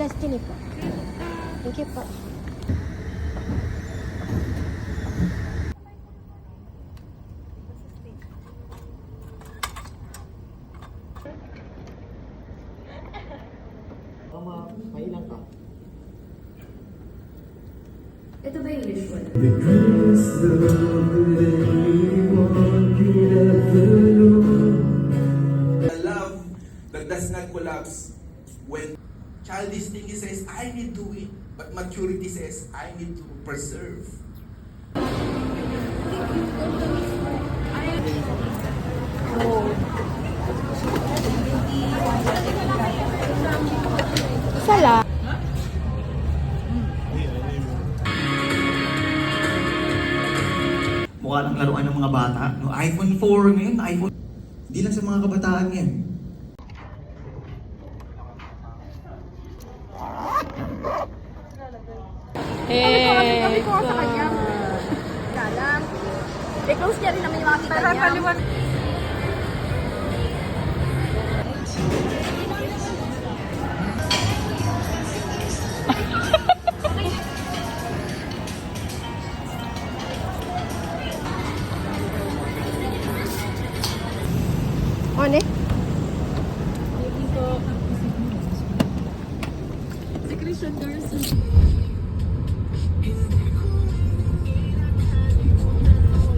Destiny po. Thank you po. May ilang ka? Ito ba yung usual? A love that does not collapse when childish thinking says, I need to win, but maturity says, I need to preserve. Sala. Mukha lang laruan ng mga bata. No, iPhone 4 ngayon, iPhone. Hindi lang sa mga kabataan yan. Sabi ko sa kanya. Galang. I-close niya rin naman yung mga kita niya. On eh.